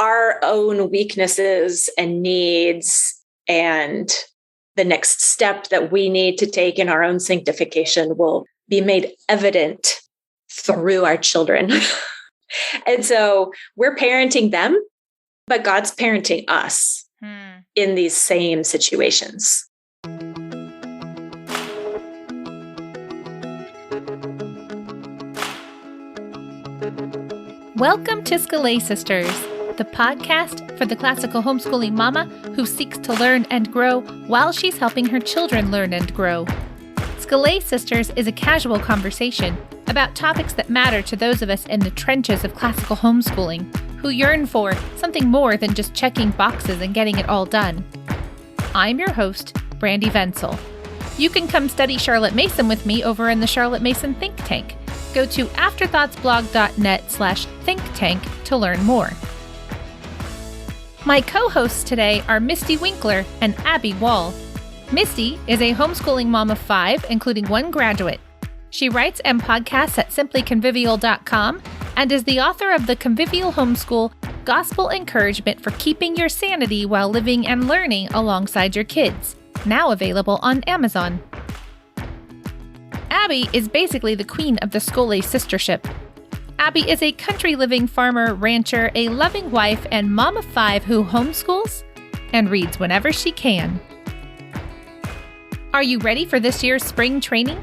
our own weaknesses and needs and the next step that we need to take in our own sanctification will be made evident through our children. And so we're parenting them, but God's parenting us in these same situations. Welcome to Scholé Sisters, the podcast for the classical homeschooling mama who seeks to learn and grow while she's helping her children learn and grow. Scholé Sisters is a casual conversation about topics that matter to those of us in the trenches of classical homeschooling who yearn for something more than just checking boxes and getting it all done. I'm your host, Brandy Wenzel. You can come study Charlotte Mason with me over in the Charlotte Mason Think Tank. Go to afterthoughtsblog.net/think tank to learn more. My co-hosts today are Mystie Winkler and Abby Wall. Mystie is a homeschooling mom of 5, including 1 graduate. She writes and podcasts at simplyconvivial.com and is the author of the Convivial Homeschool Gospel Encouragement for Keeping Your Sanity While Living and Learning Alongside Your Kids, now available on Amazon. Abby is basically the queen of the Scholé sistership. Abby is a country-living farmer, rancher, a loving wife, and mom of 5 who homeschools and reads whenever she can. Are you ready for this year's spring training?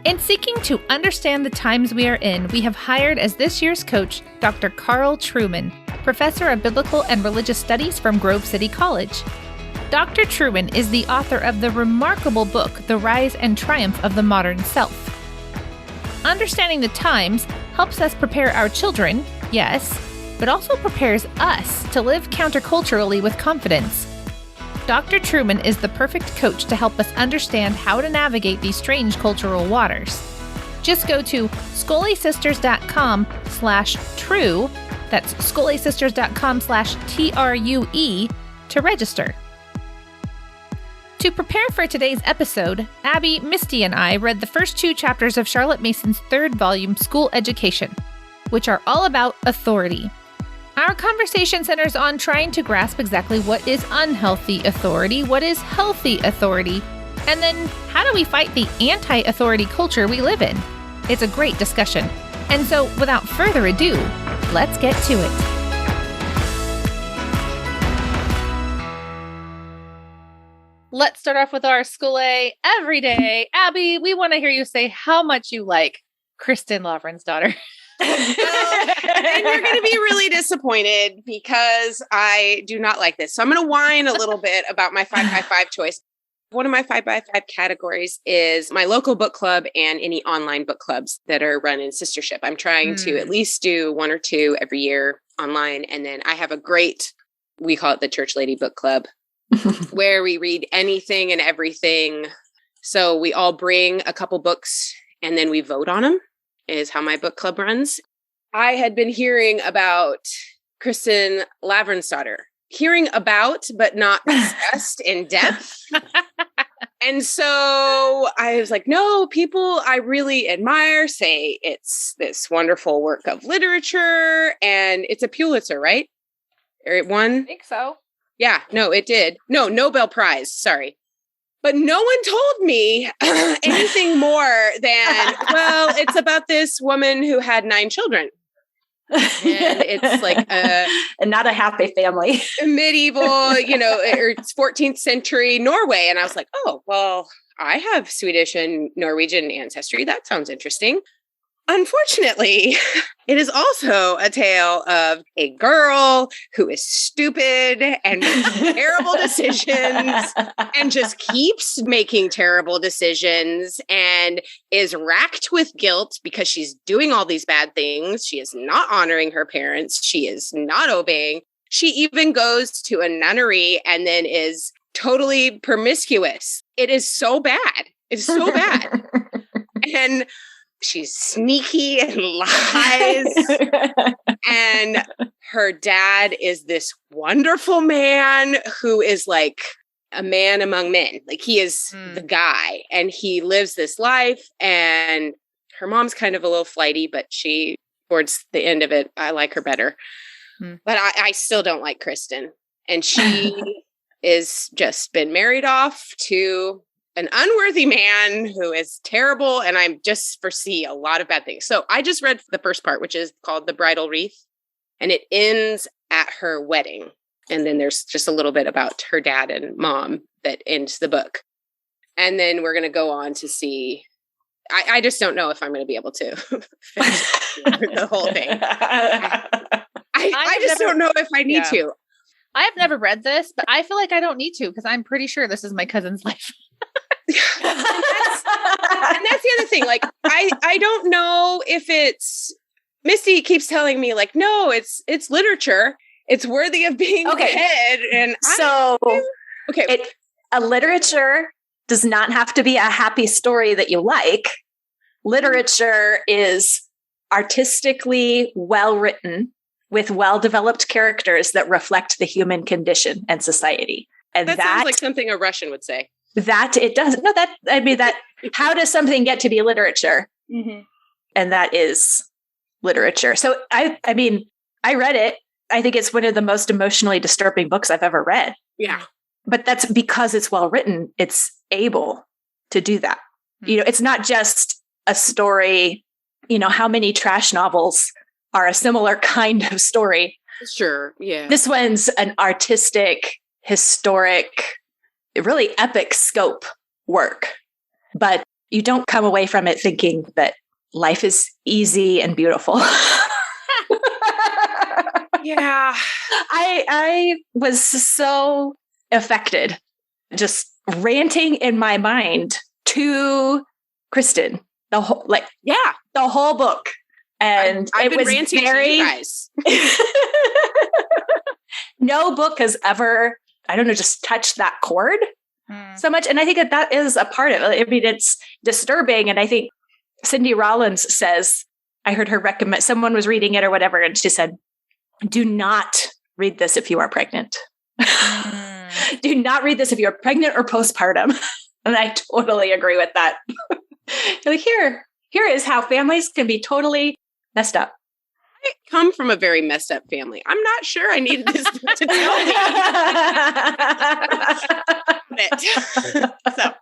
In seeking to understand the times we are in, we have hired as this year's coach Dr. Trueman, professor of biblical and religious studies from Grove City College. Dr. Trueman is the author of the remarkable book, The Rise and Triumph of the Modern Self. Understanding the times helps us prepare our children, yes, but also prepares us to live counterculturally with confidence. Dr. Trueman is the perfect coach to help us understand how to navigate these strange cultural waters. Just go to scholesisters.com/true, that's scholesisters.com/TRUE to register. To prepare for today's episode, Abby, Mystie, and I read the first 2 chapters of Charlotte Mason's 3rd volume, School Education, which are all about authority. Our conversation centers on trying to grasp exactly what is unhealthy authority, what is healthy authority, and then how do we fight the anti-authority culture we live in? It's a great discussion. And so, without further ado, let's get to it. Let's start off with our Scholé every day. Abby, we want to hear you say how much you like Kristen Lavren's daughter. And you're going to be really disappointed because I do not like this. So I'm going to whine a little bit about my 5x5 choice. One of my 5x5 categories is my local book club and any online book clubs that are run in sistership. I'm trying to at least do 1 or 2 every year online. And then I have a great, we call it the Church Lady Book Club, where we read anything and everything. So we all bring a couple books and then we vote on them, is how my book club runs. I had been hearing about Kristen Lavren's daughter, hearing about, but not discussed in depth. And so I was like, no, people I really admire say it's this wonderful work of literature, and it's a Pulitzer, right? Or it won? I think so. Yeah, no, it did. No, Nobel Prize. Sorry. But no one told me anything more than, well, it's about this woman who had 9 children. And it's like and not a happy family. Medieval, or it's 14th century Norway. And I was like, oh, well, I have Swedish and Norwegian ancestry. That sounds interesting. Unfortunately, it is also a tale of a girl who is stupid and makes terrible decisions and just keeps making terrible decisions and is racked with guilt because she's doing all these bad things. She is not honoring her parents. She is not obeying. She even goes to a nunnery and then is totally promiscuous. It is so bad. It's so bad. And she's sneaky and lies. And her dad is this wonderful man who is like a man among men. Like he is the guy and he lives this life. And her mom's kind of a little flighty, but she, towards the end of it, I like her better. But I still don't like Kristen. And she is just been married off to an unworthy man who is terrible. And I just foresee a lot of bad things. So I just read the first part, which is called The Bridal Wreath. And it ends at her wedding. And then there's just a little bit about her dad and mom that ends the book. And then we're going to go on to see. I just don't know if I'm going to be able to finish the whole thing. I just don't know if I need to. I have never read this, but I feel like I don't need to because I'm pretty sure this is my cousin's life. and that's the other thing. Like, I don't know if it's Mystie keeps telling me like, no, it's literature. It's worthy of being read. And a literature does not have to be a happy story that you like. Literature is artistically well written with well-developed characters that reflect the human condition and society. And that sounds like something a Russian would say. That it does. No, how does something get to be literature? Mm-hmm. And that is literature. So I read it. I think it's one of the most emotionally disturbing books I've ever read. Yeah. But that's because it's well written. It's able to do that. Mm-hmm. It's not just a story. How many trash novels are a similar kind of story? Sure. Yeah. This one's an artistic, historic, really epic scope work. But you don't come away from it thinking that life is easy and beautiful. Yeah. I was so affected, just ranting in my mind to Kristen, the whole book. And I've been ranting to you guys. No book has ever, just touched that chord so much. And I think that is a part of it. I mean, it's disturbing. And I think Cindy Rollins says, I heard her recommend, someone was reading it or whatever, and she said, do not read this if you are pregnant. Do not read this if you're pregnant or postpartum. And I totally agree with that. Like, here is how families can be totally messed up. I come from a very messed up family. I'm not sure I needed this to tell me. So,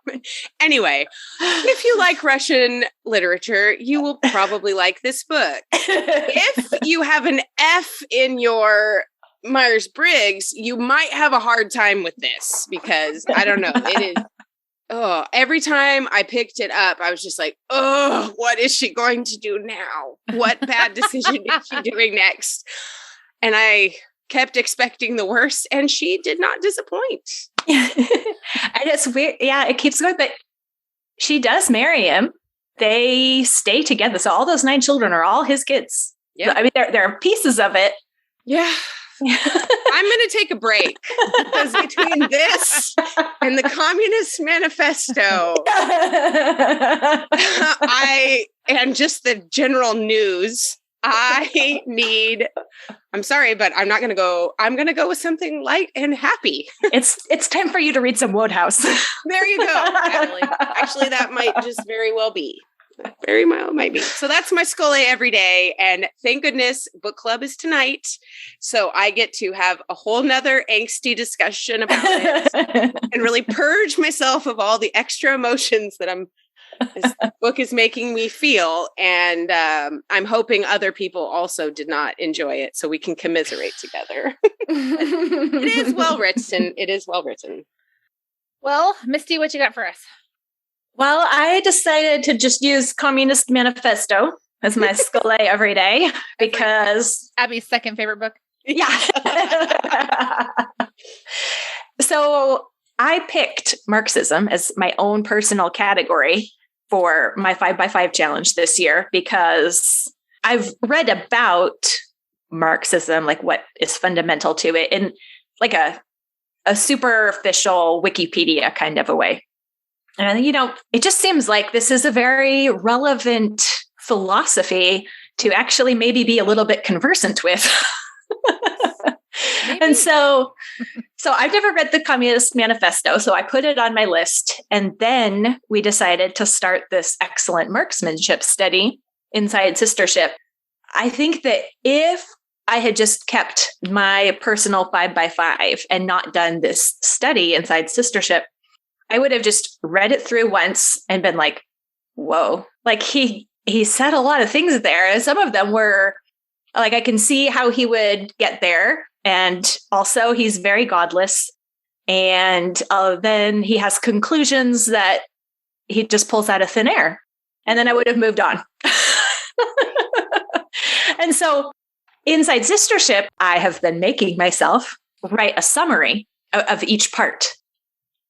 anyway, if you like Russian literature, you will probably like this book. If you have an F in your Myers-Briggs, you might have a hard time with this because I don't know. It is. Oh, every time I picked it up, I was just like, oh, what is she going to do now? What bad decision is she doing next? And I kept expecting the worst, and she did not disappoint. And it's weird. Yeah, it keeps going, but she does marry him. They stay together. So all those 9 children are all his kids. Yeah. I mean, there are pieces of it. Yeah. I'm going to take a break because between this and the Communist Manifesto, and just the general news, I'm sorry, but I'm not going to go. I'm going to go with something light and happy. It's time for you to read some Wodehouse. There you go. Actually, that might just very well be. Very mild might be. So that's my Skol every day. And thank goodness book club is tonight. So I get to have a whole nother angsty discussion about it and really purge myself of all the extra emotions that this book is making me feel. And I'm hoping other people also did not enjoy it so we can commiserate together. It is well written. It is well written. Well, Mystie, what you got for us? Well, I decided to just use Communist Manifesto as my Skol every day because Abby's second favorite book. Yeah. So I picked Marxism as my own personal category for my 5x5 challenge this year because I've read about Marxism, like what is fundamental to it in like a superficial Wikipedia kind of a way. And I think, it just seems like this is a very relevant philosophy to actually maybe be a little bit conversant with. And so I've never read the Communist Manifesto, so I put it on my list. And then we decided to start this excellent marksmanship study inside Sistership. I think that if I had just kept my personal 5x5 and not done this study inside sistership, I would have just read it through once and been like, whoa, like he said a lot of things there. And some of them were like, I can see how he would get there. And also he's very godless. And then he has conclusions that he just pulls out of thin air. And then I would have moved on. And so inside sistership, I have been making myself write a summary of each part,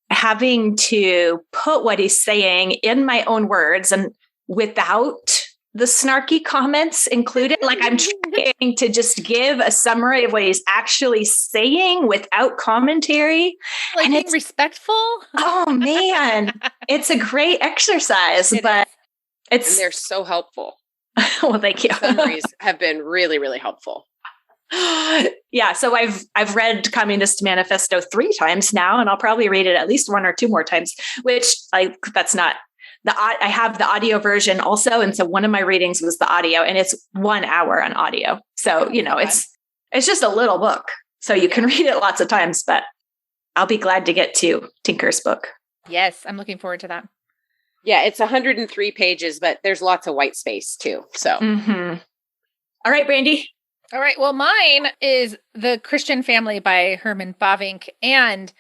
having to put what he's saying in my own words and without the snarky comments included. Like I'm trying to just give a summary of what he's actually saying without commentary. Like and being respectful. Oh man, it's a great exercise, but and they're so helpful. Well, thank you. Summaries have been really, really helpful. Yeah, so I've read Communist Manifesto 3 times now, and I'll probably read it at least 1 or 2 more times. Which that's not I have the audio version also, and so one of my readings was the audio, and it's 1 hour on audio. So it's just a little book, so you can read it lots of times. But I'll be glad to get to Tinker's book. Yes, I'm looking forward to that. Yeah, it's 103 pages, but there's lots of white space too. So, All right, Brandy. All right. Well, mine is The Christian Family by Herman Bavinck. And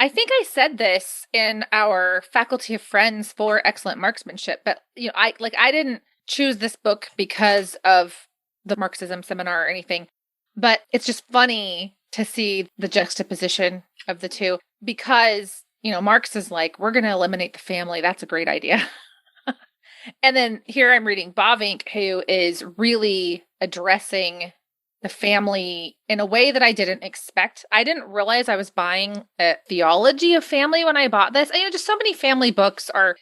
I think I said this in our Faculty of Friends for Excellent Marksmanship, but I didn't choose this book because of the Marxism seminar or anything, but it's just funny to see the juxtaposition of the two because, Marx is like, we're going to eliminate the family. That's a great idea. And then here I'm reading Bavinck, who is really addressing the family in a way that I didn't expect. I didn't realize I was buying a theology of family when I bought this. Just so many family books are,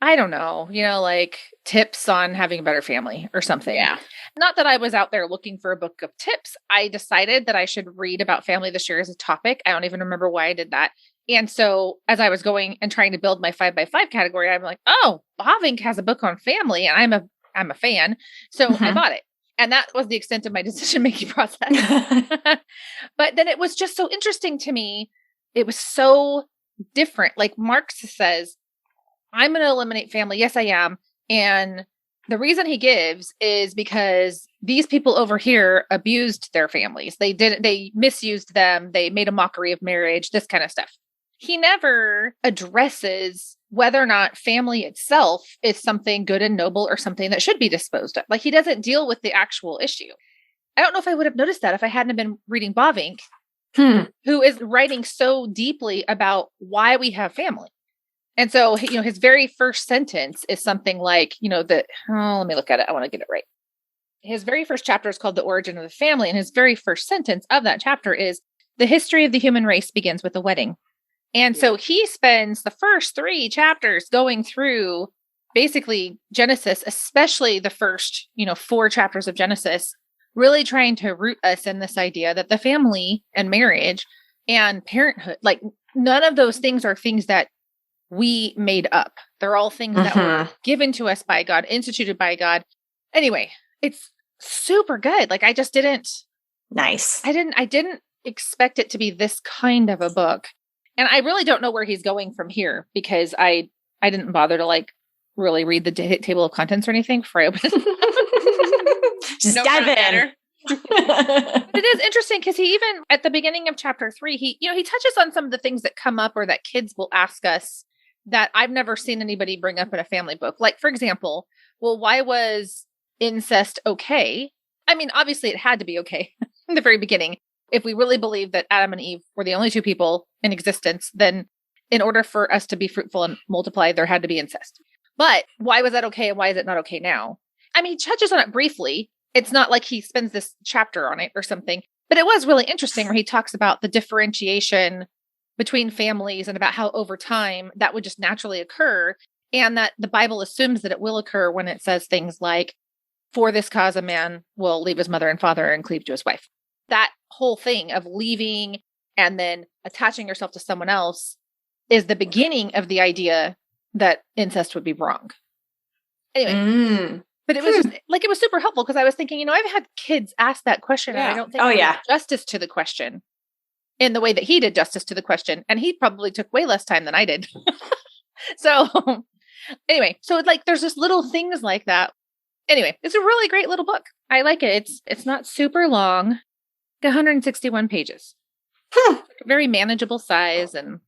I don't know, like tips on having a better family or something. Yeah. Not that I was out there looking for a book of tips. I decided that I should read about family this year as a topic. I don't even remember why I did that. And so as I was going and trying to build my 5x5 category, I'm like, oh, Bavinck has a book on family and I'm a fan. So I bought it. And that was the extent of my decision-making process. But then it was just so interesting to me. It was so different. Like Marx says, I'm going to eliminate family. Yes, I am. And the reason he gives is because these people over here abused their families. They misused them. They made a mockery of marriage, this kind of stuff. He never addresses whether or not family itself is something good and noble or something that should be disposed of. Like he doesn't deal with the actual issue. I don't know if I would have noticed that if I hadn't been reading Bavinck, who is writing so deeply about why we have family. And so, his very first sentence is something like, let me look at it. I want to get it right. His very first chapter is called The Origin of the Family. And his very first sentence of that chapter is, the history of the human race begins with a wedding. And so he spends the first 3 chapters going through basically Genesis, especially the first, 4 chapters of Genesis, really trying to root us in this idea that the family and marriage and parenthood, like none of those things are things that we made up. They're all things that were given to us by God, instituted by God. Anyway, it's super good. Like I just didn't. Nice. I didn't expect it to be this kind of a book. And I really don't know where he's going from here because I didn't bother to really read the table of contents or anything before I opened it. Just dive in. It is interesting because he even at the beginning of chapter 3, he touches on some of the things that come up or that kids will ask us that I've never seen anybody bring up in a family book. Like, for example, well, why was incest okay? I mean, obviously it had to be okay in the very beginning. If we really believe that Adam and Eve were the only 2 people in existence, then in order for us to be fruitful and multiply, there had to be incest. But why was that okay and why is it not okay now? I mean, he touches on it briefly. It's not like he spends this chapter on it or something, but it was really interesting where he talks about the differentiation between families and about how over time that would just naturally occur and that the Bible assumes that it will occur when it says things like, for this cause, a man will leave his mother and father and cleave to his wife. That whole thing of leaving and then attaching yourself to someone else is the beginning of the idea that incest would be wrong. Anyway, But it was just like, it was super helpful because I was thinking, I've had kids ask that question and I don't think I did justice to the question in the way that he did justice to the question. And he probably took way less time than I did. So anyway, so it's like, there's just little things like that. Anyway, it's a really great little book. I like it. It's not super long, 161 pages. Very manageable size, and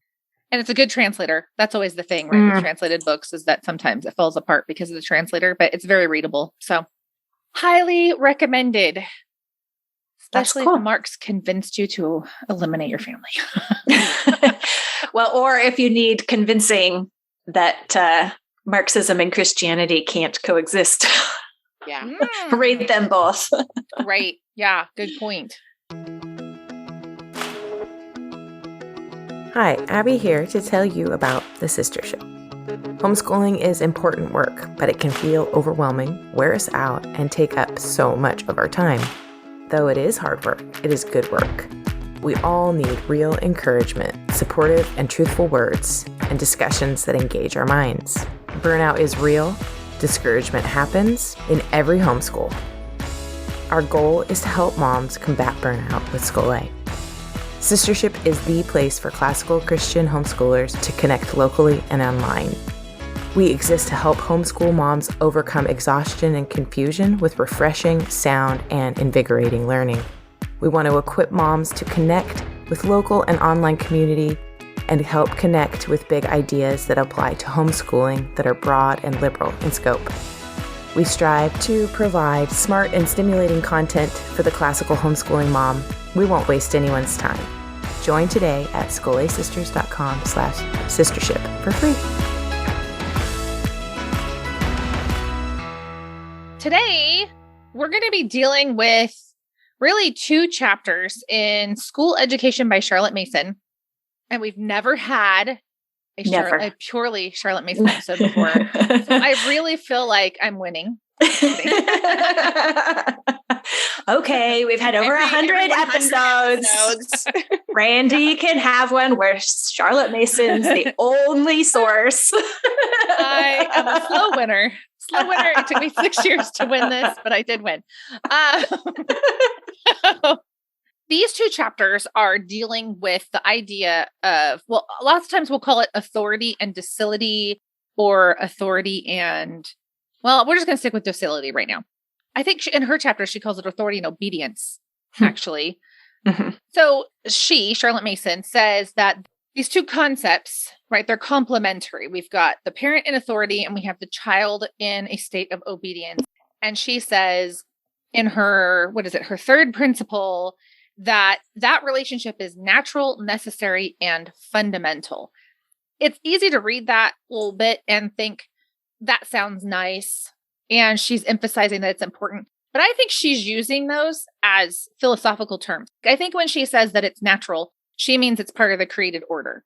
it's a good translator. That's always the thing, right? With translated books is that sometimes it falls apart because of the translator, but it's very readable. So highly recommended. Especially if Mark's convinced you to eliminate your family. Well, or if you need convincing that Marxism and Christianity can't coexist. Yeah. Read them both. Right. Yeah. Good point. Hi, Abby here to tell you about the sistership. Homeschooling is important work, but it can feel overwhelming, wear us out, and take up so much of our time. Though it is hard work, it is good work. We all need real encouragement, supportive and truthful words, and discussions that engage our minds. Burnout is real. Discouragement happens in every homeschool. Our goal is to help moms combat burnout with School A. Sistership is the place for classical Christian homeschoolers to connect locally and online. We exist to help homeschool moms overcome exhaustion and confusion with refreshing, sound, and invigorating learning. We want to equip moms to connect with local and online community and help connect with big ideas that apply to homeschooling that are broad and liberal in scope. We strive to provide smart and stimulating content for the classical homeschooling mom. We won't waste anyone's time. Join today at scholasisters.com/sistership for free. Today, we're going to be dealing with really 2 chapters in School Education by Charlotte Mason. And we've never had a purely Charlotte Mason episode before. So I really feel like I'm winning. Okay, we've had over 100 episodes. Brandy can have one where Charlotte Mason's the only source. I am a slow winner. It took me 6 years to win this, but I did win. These 2 chapters are dealing with the idea of, well, lots of times we'll call it authority and docility, or authority and, well, we're just going to stick with docility right now. I think in her chapter, she calls it authority and obedience, actually. So Charlotte Mason, says that these 2 concepts, right, they're complementary. We've got the parent in authority and we have the child in a state of obedience. And she says in her, her 3rd principle, that relationship is natural, necessary, and fundamental. It's easy to read that a little bit and think that sounds nice. And she's emphasizing that it's important. But I think she's using those as philosophical terms. I think when she says that it's natural, she means it's part of the created order.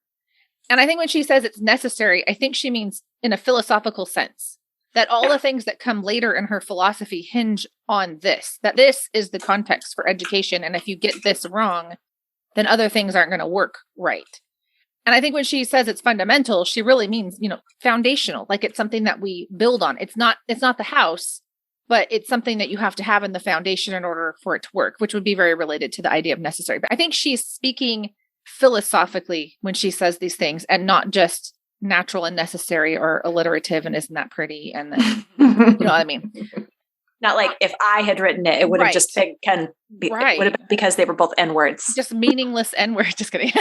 And I think when she says it's necessary, I think she means in a philosophical sense. That all the things that come later in her philosophy hinge on this, that this is the context for education. And if you get this wrong, then other things aren't going to work right. And I think when she says it's fundamental, she really means, foundational, like it's something that we build on. It's not the house, but it's something that you have to have in the foundation in order for it to work, which would be very related to the idea of necessary. But I think she's speaking philosophically when she says these things and not just natural and necessary or alliterative and isn't that pretty and then you know what I mean. Not like if I had written it, it would have just been it would have been because they were both N words. Just meaningless N words. Just kidding. So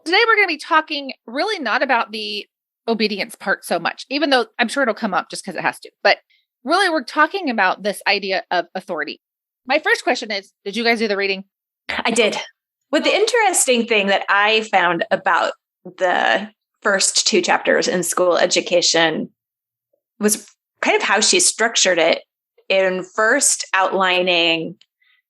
today we're going to be talking really not about the obedience part so much, even though I'm sure it'll come up just because it has to. But really we're talking about this idea of authority. My first question is, did you guys do the reading? I did. Well, the interesting thing that I found about the first 2 chapters in School Education was kind of how she structured it, in first outlining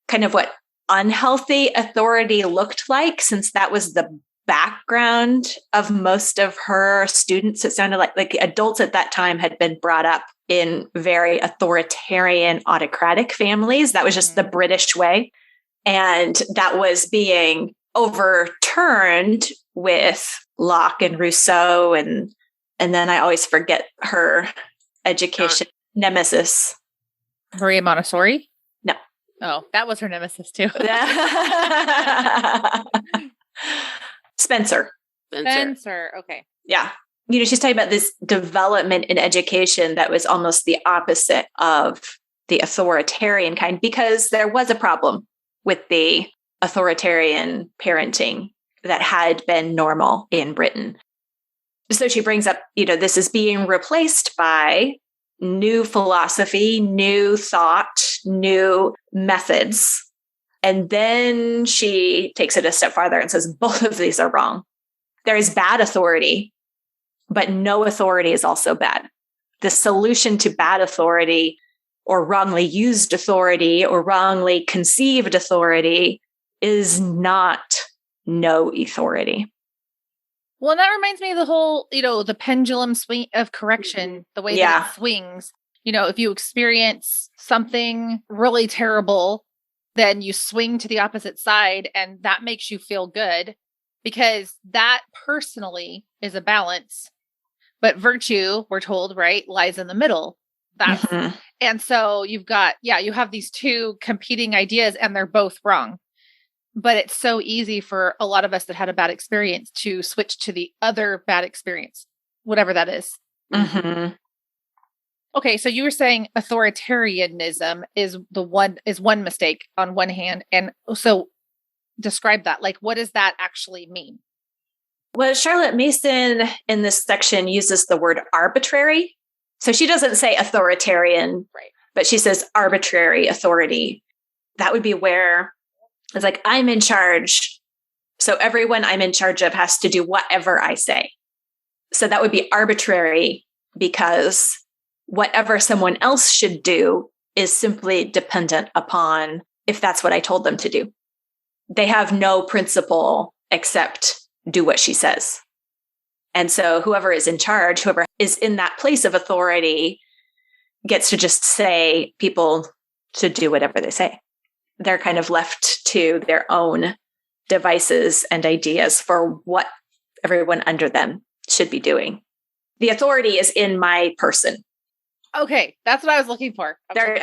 kind of what unhealthy authority looked like, since that was the background of most of her students. It sounded like the adults at that time had been brought up in very authoritarian, autocratic families. That was just the British way. And that was being overturned with Locke and Rousseau and And then I always forget her education nemesis. Maria Montessori? No. Oh, that was her nemesis too. Spencer. Okay. Yeah. She's talking about this development in education that was almost the opposite of the authoritarian kind, because there was a problem with the authoritarian parenting that had been normal in Britain. So she brings up, this is being replaced by new philosophy, new thought, new methods. And then she takes it a step farther and says, both of these are wrong. There is bad authority, but no authority is also bad. The solution to bad authority, or wrongly used authority, or wrongly conceived authority, is not no authority. Well, that reminds me of the whole, the pendulum swing of correction, the way that it swings. If you experience something really terrible, then you swing to the opposite side, and that makes you feel good, because that personally is a balance. But virtue, we're told, right, lies in the middle. And so you have these two competing ideas, and they're both wrong. But it's so easy for a lot of us that had a bad experience to switch to the other bad experience, whatever that is. Mm-hmm. Okay, so you were saying authoritarianism is one mistake on one hand, and so describe that. Like, what does that actually mean? Well, Charlotte Mason in this section uses the word arbitrary. So she doesn't say authoritarian, right, but she says arbitrary authority. That would be where it's like, I'm in charge. So everyone I'm in charge of has to do whatever I say. So that would be arbitrary, because whatever someone else should do is simply dependent upon if that's what I told them to do. They have no principle except do what she says. And so whoever is in charge, whoever is in that place of authority, gets to just say people should do whatever they say. They're kind of left to their own devices and ideas for what everyone under them should be doing. The authority is in my person. Okay, that's what I was looking for. Okay.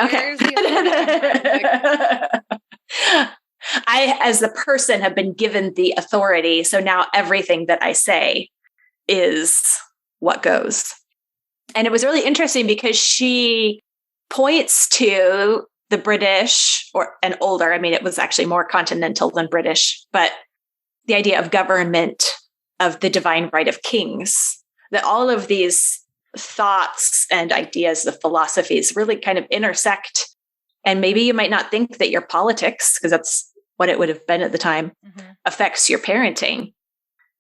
I, as the person, have been given the authority. So now everything that I say is what goes. And it was really interesting because she points to the British and older. I mean, it was actually more continental than British, but the idea of government, of the divine right of kings, that all of these thoughts and ideas, the philosophies really kind of intersect. And maybe you might not think that your politics, because that's what it would have been at the time, affects your parenting,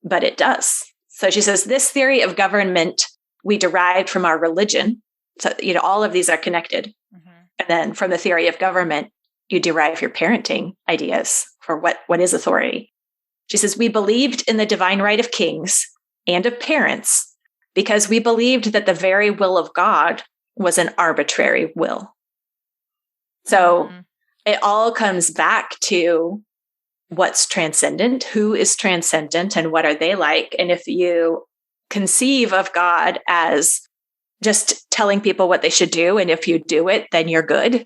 but it does. So she says, this theory of government we derived from our religion. So, all of these are connected. And then from the theory of government, you derive your parenting ideas for what is authority. She says, we believed in the divine right of kings and of parents because we believed that the very will of God was an arbitrary will. So it all comes back to what's transcendent, who is transcendent, and what are they like. And if you conceive of God as just telling people what they should do, and if you do it, then you're good,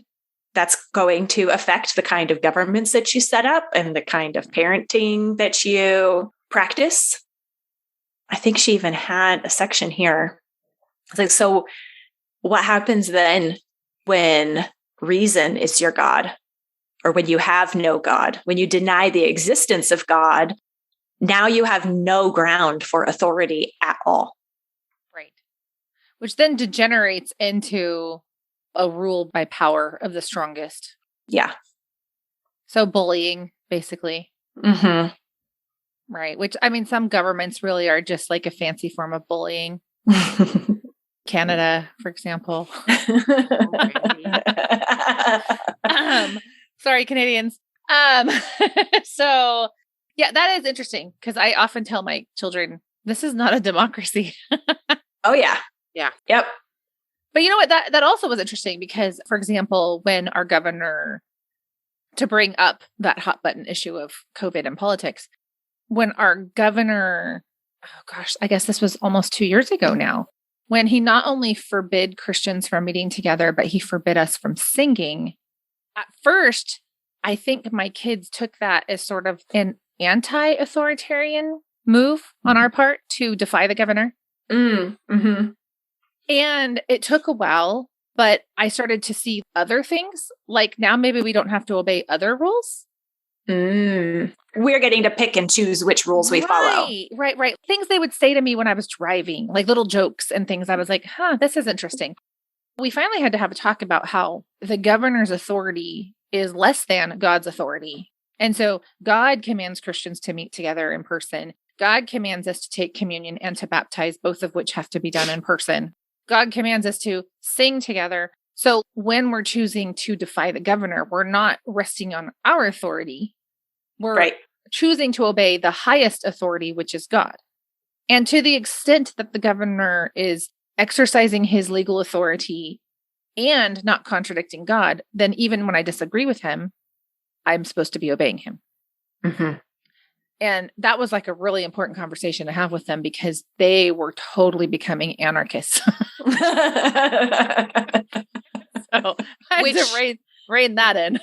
that's going to affect the kind of governments that you set up and the kind of parenting that you practice. I think she even had a section here. It's like, so what happens then when reason is your God, or when you have no God, when you deny the existence of God? Now you have no ground for authority at all. Right. Which then degenerates into a rule by power of the strongest. Yeah. So bullying, basically. Mm-hmm. Right. Which, I mean, some governments really are just like a fancy form of bullying. Canada, for example. Sorry, Canadians. So, yeah, that is interesting because I often tell my children, this is not a democracy. Oh, yeah. Yeah. Yep. But you know what? That also was interesting because, for example, when our governor, to bring up that hot button issue of COVID and politics, when our governor oh gosh, I guess this was almost 2 years ago now, when he not only forbid Christians from meeting together, but he forbid us from singing. At first, I think my kids took that as sort of an anti-authoritarian move on our part to defy the governor. Mm-hmm. And it took a while, but I started to see other things. Like now maybe we don't have to obey other rules. We're getting to pick and choose which rules we follow. Right. Things they would say to me when I was driving, like little jokes and things. I was like, this is interesting. We finally had to have a talk about how the governor's authority is less than God's authority. And so God commands Christians to meet together in person. God commands us to take communion and to baptize, both of which have to be done in person. God commands us to sing together. So when we're choosing to defy the governor, we're not resting on our authority. We're choosing to obey the highest authority, which is God. And to the extent that the governor is exercising his legal authority and not contradicting God, then even when I disagree with him, I'm supposed to be obeying him. Mm-hmm. And that was like a really important conversation to have with them because they were totally becoming anarchists. So I had to rein that in.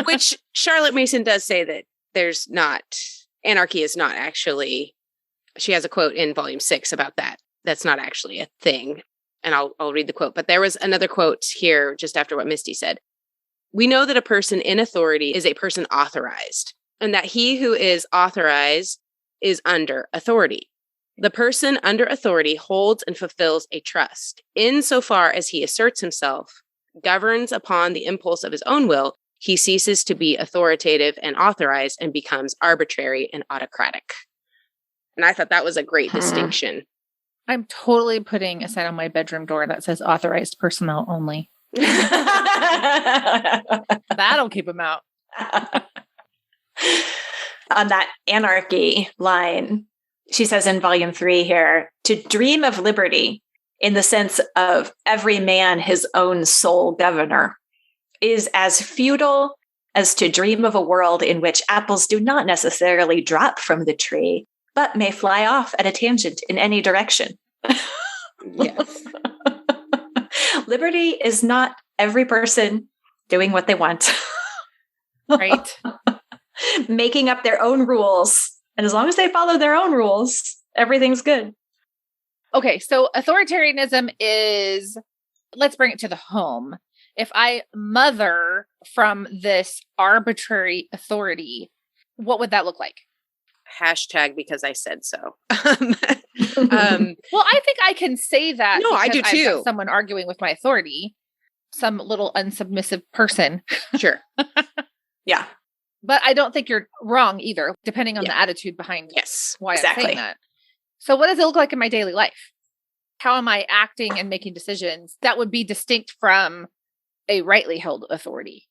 Which Charlotte Mason does say that there's not, anarchy is not actually, she has a quote in volume 6 about that. That's not actually a thing. And I'll read the quote. But there was another quote here just after what Mystie said. We know that a person in authority is a person authorized, and that he who is authorized is under authority. The person under authority holds and fulfills a trust. Insofar as he asserts himself, governs upon the impulse of his own will, he ceases to be authoritative and authorized and becomes arbitrary and autocratic. And I thought that was a great distinction. I'm totally putting a sign on my bedroom door that says authorized personnel only. That'll keep them out. On that anarchy line, she says in volume 3 here, to dream of liberty in the sense of every man his own sole governor is as futile as to dream of a world in which apples do not necessarily drop from the tree, but may fly off at a tangent in any direction. Yes. Liberty is not every person doing what they want. Right. Making up their own rules. And as long as they follow their own rules, everything's good. Okay, so authoritarianism is, let's bring it to the home. If I mother from this arbitrary authority, what would that look like? Hashtag because I said so. Well, I think I can say that. No, I do I've too. got someone arguing with my authority, some little unsubmissive person. Sure. Yeah. But I don't think you're wrong either, depending on the attitude behind why I'm saying that. So what does it look like in my daily life? How am I acting and making decisions that would be distinct from a rightly held authority?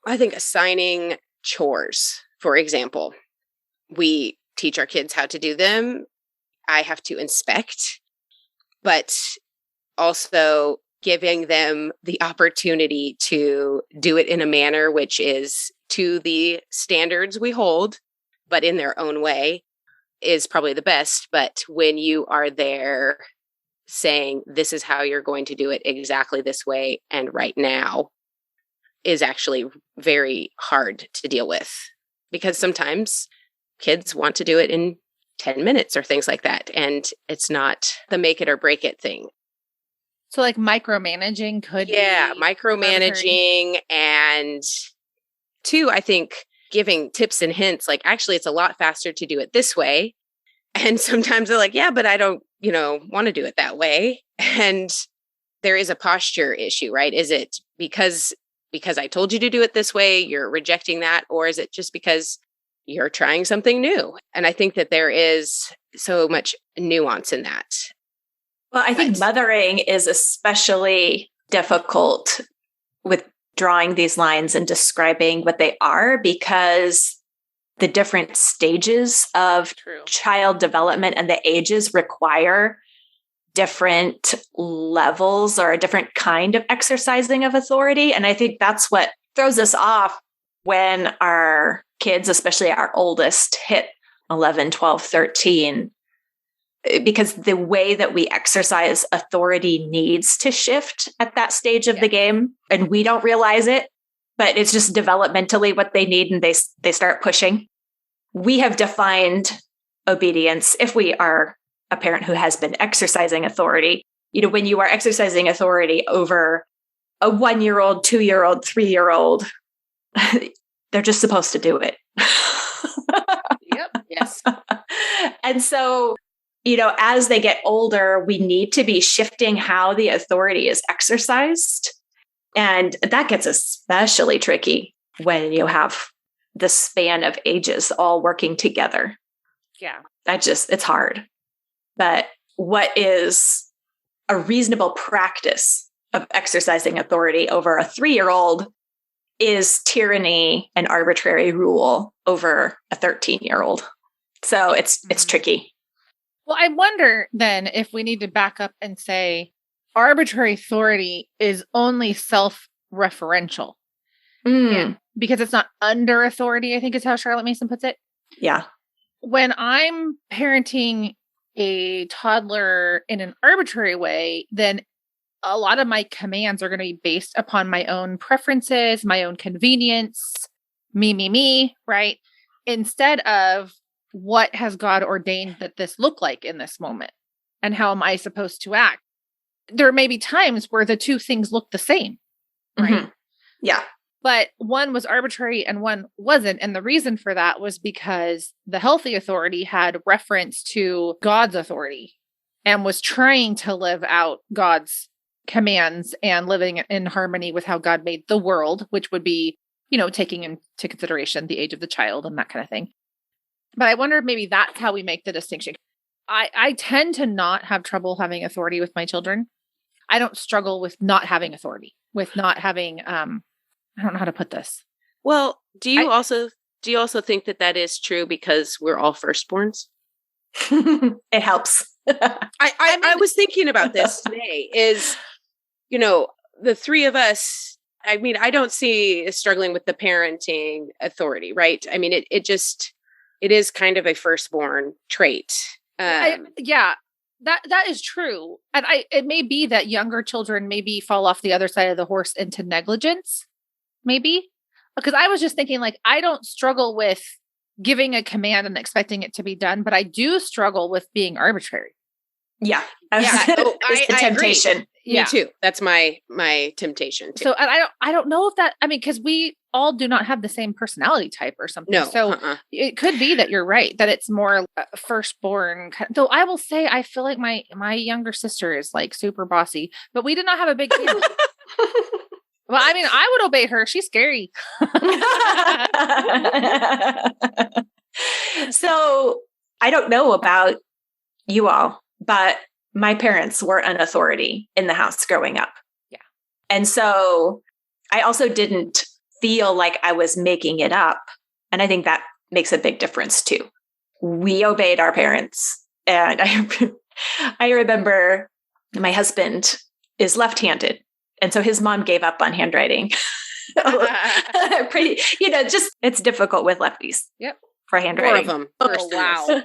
I think assigning chores, for example, we teach our kids how to do them. I have to inspect, but also giving them the opportunity to do it in a manner which is to the standards we hold, but in their own way is probably the best. But when you are there saying, this is how you're going to do it exactly this way and right now, is actually very hard to deal with, because sometimes kids want to do it in 10 minutes or things like that. And it's not the make it or break it thing. So like micromanaging could be micromanaging. And 2, I think giving tips and hints, like, actually, it's a lot faster to do it this way. And sometimes they're like, yeah, but I don't, want to do it that way. And there is a posture issue, right? Is it because I told you to do it this way, you're rejecting that? Or is it just because you're trying something new? And I think that there is so much nuance in that. Well, I think mothering is especially difficult with drawing these lines and describing what they are, because the different stages of child development and the ages require different levels or a different kind of exercising of authority. And I think that's what throws us off when our kids, especially our oldest, hit 11, 12, 13. because the way that we exercise authority needs to shift at that stage of the game. And we don't realize it, but it's just developmentally what they need. And they start pushing. We have defined obedience if we are a parent who has been exercising authority. When you are exercising authority over a 1-year-old, 2-year-old, 3-year-old, they're just supposed to do it. Yep. Yes. And so, as they get older, we need to be shifting how the authority is exercised. And that gets especially tricky when you have the span of ages all working together. Yeah. It's hard. But what is a reasonable practice of exercising authority over a 3-year-old is tyranny and arbitrary rule over a 13-year-old. So it's tricky. Well, I wonder then if we need to back up and say arbitrary authority is only self-referential. Because it's not under authority, I think is how Charlotte Mason puts it. Yeah. When I'm parenting a toddler in an arbitrary way, then a lot of my commands are going to be based upon my own preferences, my own convenience, me, right? Instead of what has God ordained that this look like in this moment and how am I supposed to act? There may be times where the two things look the same, right? Mm-hmm. Yeah. But one was arbitrary and one wasn't. And the reason for that was because the healthy authority had reference to God's authority and was trying to live out God's commands and living in harmony with how God made the world, which would be, taking into consideration the age of the child and that kind of thing. But I wonder if maybe that's how we make the distinction. I tend to not have trouble having authority with my children. I don't struggle with not having authority, with not having, I don't know how to put this. Well, do you also think that is true because we're all firstborns? It helps. I was thinking about this today is, the three of us, I don't see struggling with the parenting authority, right? It is kind of a firstborn trait. That is true. And it may be that younger children maybe fall off the other side of the horse into negligence. Maybe because I was just thinking I don't struggle with giving a command and expecting it to be done, but I do struggle with being arbitrary. Yeah. It's the temptation. Agree. Yeah. Me too. That's my temptation too. So I don't know if that, because we all do not have the same personality type or something. No. So it could be that you're right, that it's more firstborn. Though I will say, I feel like my younger sister is super bossy, but we did not have a big family. Well, I would obey her. She's scary. So I don't know about you all, but my parents were an authority in the house growing up. Yeah. And so I also didn't feel like I was making it up. And I think that makes a big difference too. We obeyed our parents. And I remember my husband is left-handed. And so his mom gave up on handwriting. It's difficult with lefties. Yep. For handwriting. 4 of them. Oh, wow.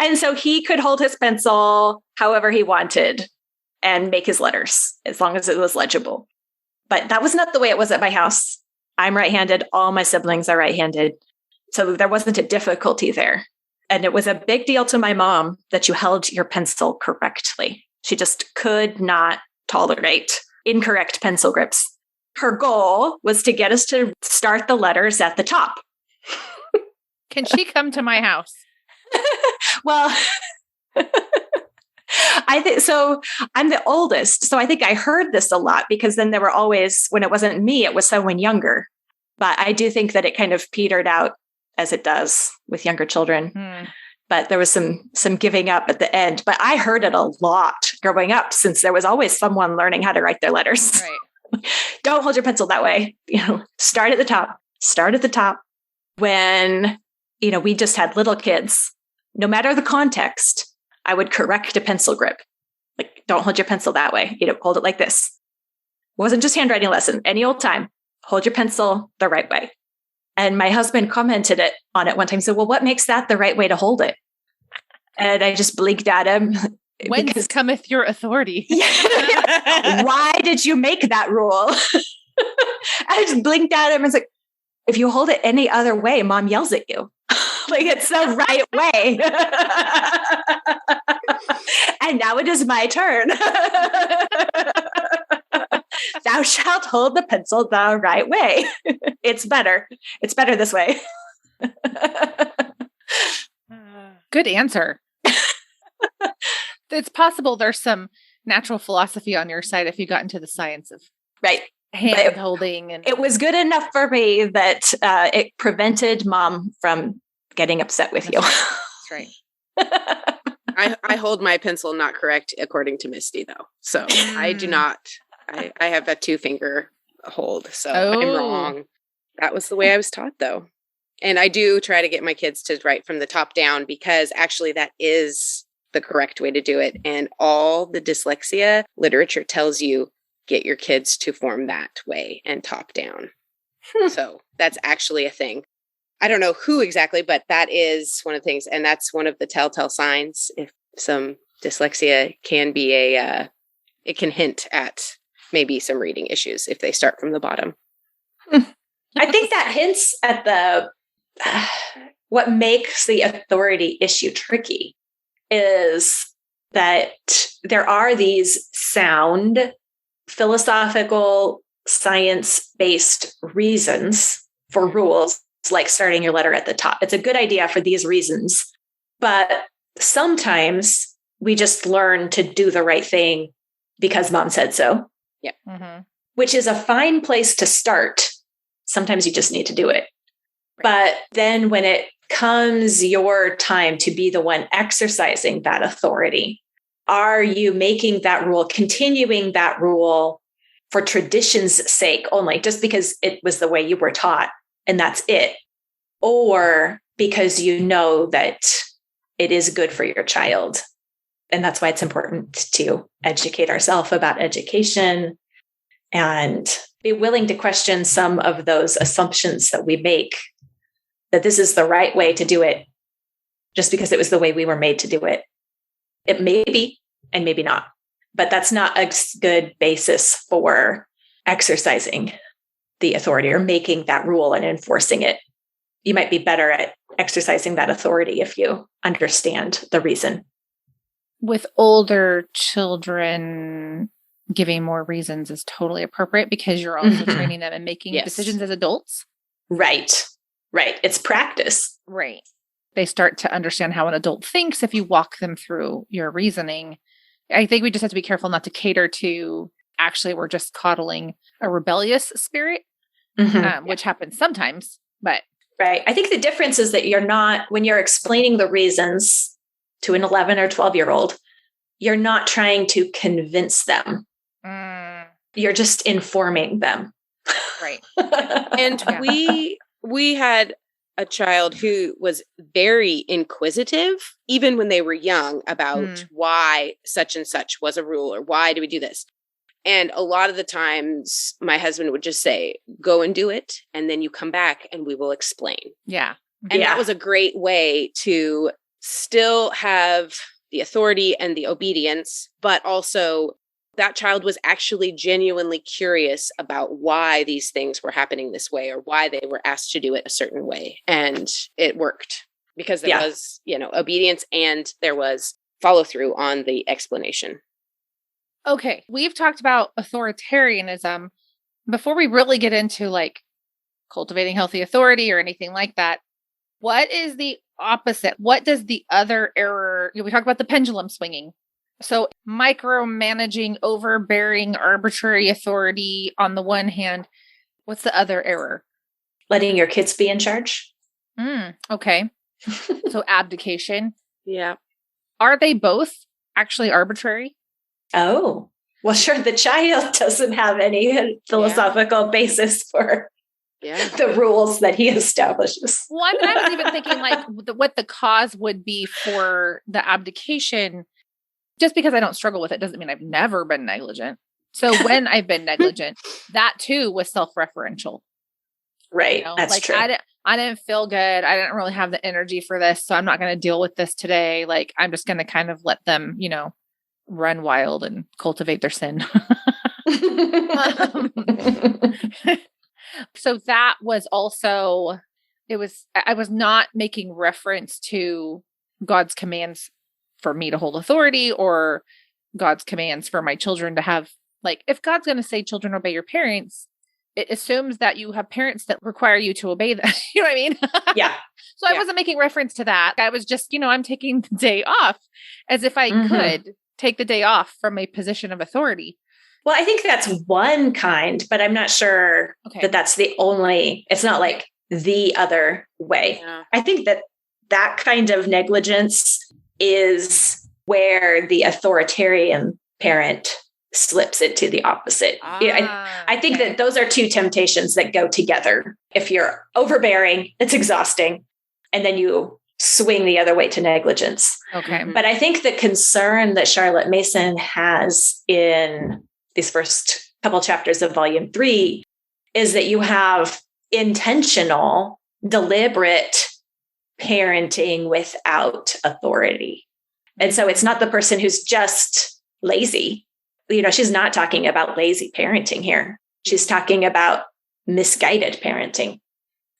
And so he could hold his pencil however he wanted and make his letters as long as it was legible. But that was not the way it was at my house. I'm right-handed. All my siblings are right-handed. So there wasn't a difficulty there. And it was a big deal to my mom that you held your pencil correctly. She just could not tolerate incorrect pencil grips. Her goal was to get us to start the letters at the top. Can she come to my house? Well, I think so. I'm the oldest. So I think I heard this a lot because then there were always, when it wasn't me, it was someone younger. But I do think that it kind of petered out as it does with younger children. But there was some giving up at the end. But I heard it a lot growing up since there was always someone learning how to write their letters. Right. Don't hold your pencil that way. Start at the top. Start at the top. When, we just had little kids, no matter the context, I would correct a pencil grip. Don't hold your pencil that way. Hold it like this. It wasn't just handwriting lesson. Any old time, hold your pencil the right way. And my husband commented on it one time. He said, well, what makes that the right way to hold it? And I just blinked at him. Whence cometh your authority? Why did you make that rule? I just blinked at him and was like, if you hold it any other way, Mom yells at you. Like, it's the right way. And now it is my turn. Thou shalt hold the pencil the right way. It's better. It's better this way. Good answer. It's possible there's some natural philosophy on your side if you got into the science of hand holding. And it was good enough for me that it prevented Mom from getting upset with you. That's right. I hold my pencil not correct according to Mystie, though. So I do not. I have a 2-finger hold, so I'm wrong. That was the way I was taught, though. And I do try to get my kids to write from the top down, because actually that is the correct way to do it. And all the dyslexia literature tells you, get your kids to form that way and top down. So that's actually a thing. I don't know who exactly, but that is one of the things. And that's one of the telltale signs. If some dyslexia can be it can hint at maybe some reading issues if they start from the bottom. I think that hints at what makes the authority issue tricky is that there are these sound, philosophical, science-based reasons for rules, like starting your letter at the top. It's a good idea for these reasons, but sometimes we just learn to do the right thing because Mom said so. Yeah. Mm-hmm. Which is a fine place to start. Sometimes you just need to do it. Right. But then when it comes your time to be the one exercising that authority, are you making that rule, continuing that rule for tradition's sake only, just because it was the way you were taught and that's it? Or because you know that it is good for your child? And that's why it's important to educate ourselves about education and be willing to question some of those assumptions that we make, that this is the right way to do it just because it was the way we were made to do it. It may be, and maybe not, but that's not a good basis for exercising the authority or making that rule and enforcing it. You might be better at exercising that authority if you understand the reason. With older children, giving more reasons is totally appropriate because you're also training them and making decisions as adults. Right. It's practice. Right. They start to understand how an adult thinks if you walk them through your reasoning. I think we just have to be careful not to cater to, actually, we're just coddling a rebellious spirit, which happens sometimes, but. Right. I think the difference is that you're not, when you're explaining the reasons to an 11 or 12-year-old, you're not trying to convince them. You're just informing them. Right. And we had a child who was very inquisitive, even when they were young, about why such and such was a rule or why do we do this? And a lot of the times my husband would just say, go and do it. And then you come back and we will explain. Yeah. And that was a great way to still have the authority and the obedience, but also that child was actually genuinely curious about why these things were happening this way or why they were asked to do it a certain way. And it worked because there was, obedience and there was follow through on the explanation. Okay. We've talked about authoritarianism. Before we really get into like cultivating healthy authority or anything like that, what is the opposite? What does the other error, we talked about the pendulum swinging. So micromanaging, overbearing, arbitrary authority on the one hand. What's the other error? Letting your kids be in charge. Okay. So abdication. Yeah. Are they both actually arbitrary? Oh, well, sure. The child doesn't have any philosophical basis for the rules that he establishes. Well, I was even thinking like what the cause would be for the abdication. Just because I don't struggle with it doesn't mean I've never been negligent. So when I've been negligent, that too was self-referential. Right. That's true. I didn't feel good. I didn't really have the energy for this. So I'm not going to deal with this today. Like, I'm just going to kind of let them, run wild and cultivate their sin. So that was also, I was not making reference to God's commands for me to hold authority or God's commands for my children to have, like, if God's going to say, children, obey your parents, it assumes that you have parents that require you to obey them. You know what I mean? Yeah. So I wasn't making reference to that. I was just, I'm taking the day off as if I could take the day off from a position of authority. Well, I think that's one kind, but I'm not sure that that's the only, it's not like the other way. Yeah. I think that kind of negligence is where the authoritarian parent slips into the opposite. I think that those are two temptations that go together. If you're overbearing, it's exhausting. And then you swing the other way to negligence. Okay. But I think the concern that Charlotte Mason has in these first couple chapters of volume 3 is that you have intentional, deliberate parenting without authority. And so it's not the person who's just lazy. She's not talking about lazy parenting here. She's talking about misguided parenting.